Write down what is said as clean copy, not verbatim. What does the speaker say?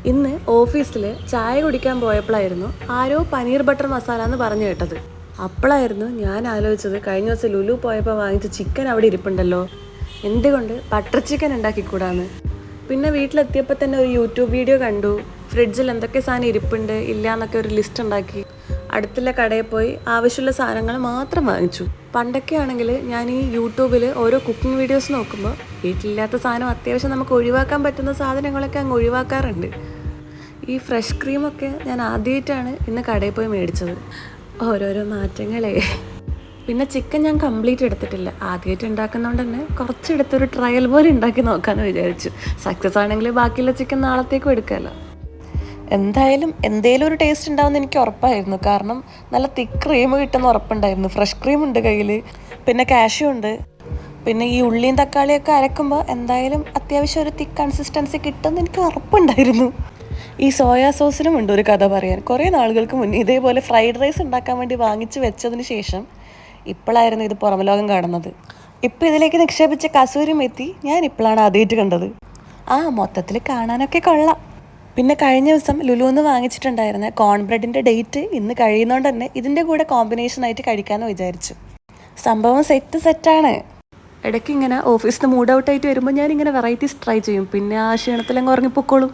ഇന്ന് ഓഫീസിൽ ചായ കുടിക്കാൻ പോയപ്പോഴായിരുന്നു ആരോ പനീർ ബട്ടർ മസാല എന്ന് പറഞ്ഞു കേട്ടത്. അപ്പോഴായിരുന്നു ഞാൻ ആലോചിച്ചത്, കഴിഞ്ഞ ദിവസം ലുലു പോയപ്പോൾ വാങ്ങിച്ച ചിക്കൻ അവിടെ ഇരിപ്പുണ്ടല്ലോ, എന്തുകൊണ്ട് ബട്ടർ ചിക്കൻ ഉണ്ടാക്കിക്കൂടാന്ന്. പിന്നെ വീട്ടിലെത്തിയപ്പോൾ തന്നെ ഒരു യൂട്യൂബ് വീഡിയോ കണ്ടു. ഫ്രിഡ്ജിൽ എന്തൊക്കെ സാധനം ഇരിപ്പുണ്ട് ഇല്ല എന്നൊക്കെ ഒരു ലിസ്റ്റ് ഉണ്ടാക്കി അടുത്തുള്ള കടയിൽ പോയി ആവശ്യമുള്ള സാധനങ്ങൾ മാത്രം വാങ്ങിച്ചു. പണ്ടൊക്കെ ആണെങ്കിൽ ഞാൻ ഈ യൂട്യൂബിൽ ഓരോ കുക്കിംഗ് വീഡിയോസ് നോക്കുമ്പോൾ വീട്ടിലില്ലാത്ത സാധനം അത്യാവശ്യം നമുക്ക് ഒഴിവാക്കാൻ പറ്റുന്ന സാധനങ്ങളൊക്കെ അങ്ങ് ഒഴിവാക്കാറുണ്ട്. ഈ ഫ്രഷ് ക്രീമൊക്കെ ഞാൻ ആദ്യമായിട്ടാണ് ഇന്ന് കടയിൽ പോയി മേടിച്ചത്. ഓരോരോ മാറ്റങ്ങളേ. പിന്നെ ചിക്കൻ ഞാൻ കംപ്ലീറ്റ് എടുത്തിട്ടില്ല, ആദ്യമായിട്ട് ഉണ്ടാക്കുന്നതുകൊണ്ട് തന്നെ കുറച്ചെടുത്തൊരു ട്രയൽ പോലെ ഉണ്ടാക്കി നോക്കാമെന്ന് വിചാരിച്ചു. സക്സസ് ആണെങ്കിൽ ബാക്കിയുള്ള ചിക്കൻ നാളത്തേക്കും എടുക്കാമല്ലോ. എന്തായാലും എന്തേലും ഒരു ടേസ്റ്റ് ഉണ്ടാവുമെന്ന് എനിക്ക് ഉറപ്പായിരുന്നു. കാരണം നല്ല തിക്ക് ക്രീം കിട്ടുന്ന ഉറപ്പുണ്ടായിരുന്നു. ഫ്രഷ് ക്രീം ഉണ്ട് കയ്യിൽ, പിന്നെ കാഷ്യൂ ഉണ്ട്. പിന്നെ ഈ ഉള്ളിയും തക്കാളിയൊക്കെ അരക്കുമ്പോൾ എന്തായാലും അത്യാവശ്യം ഒരു തിക്ക് കൺസിസ്റ്റൻസി കിട്ടുമെന്ന് എനിക്ക് ഉറപ്പുണ്ടായിരുന്നു. ഈ സോയാ സോസിനും ഉണ്ട് ഒരു കഥ പറയാൻ. കുറേ നാളുകൾക്ക് മുന്നേ ഇതേപോലെ ഫ്രൈഡ് റൈസ് ഉണ്ടാക്കാൻ വേണ്ടി വാങ്ങിച്ച് വെച്ചതിന് ശേഷം ഇപ്പോഴായിരുന്നു ഇത് പുറം ലോകം കാണുന്നത്. ഇപ്പോൾ ഇതിലേക്ക് നിക്ഷേപിച്ച കസൂരി മെത്തി ഞാൻ ഇപ്പോഴാണ് ആദ്യമായിട്ട് കണ്ടത്. മൊത്തത്തിൽ കാണാനൊക്കെ കൊള്ളാം. പിന്നെ കഴിഞ്ഞ ദിവസം ലുലുന്ന് വാങ്ങിച്ചിട്ടുണ്ടായിരുന്ന കോൺ ബ്രെഡിൻ്റെ ഡേറ്റ് ഇന്ന് കഴിയുന്നതുകൊണ്ട് തന്നെ ഇതിൻ്റെ കൂടെ കോമ്പിനേഷനായിട്ട് കഴിക്കാമെന്ന് വിചാരിച്ചു. സംഭവം സെറ്റാണ്. ഇടയ്ക്ക് ഇങ്ങനെ ഓഫീസിൽ നിന്ന് മൂഡ് ഔട്ടായിട്ട് വരുമ്പോൾ ഞാനിങ്ങനെ വെറൈറ്റീസ് ട്രൈ ചെയ്യും. പിന്നെ ആ ക്ഷീണത്തിലങ്ങ് ഉറങ്ങിപ്പോക്കോളും.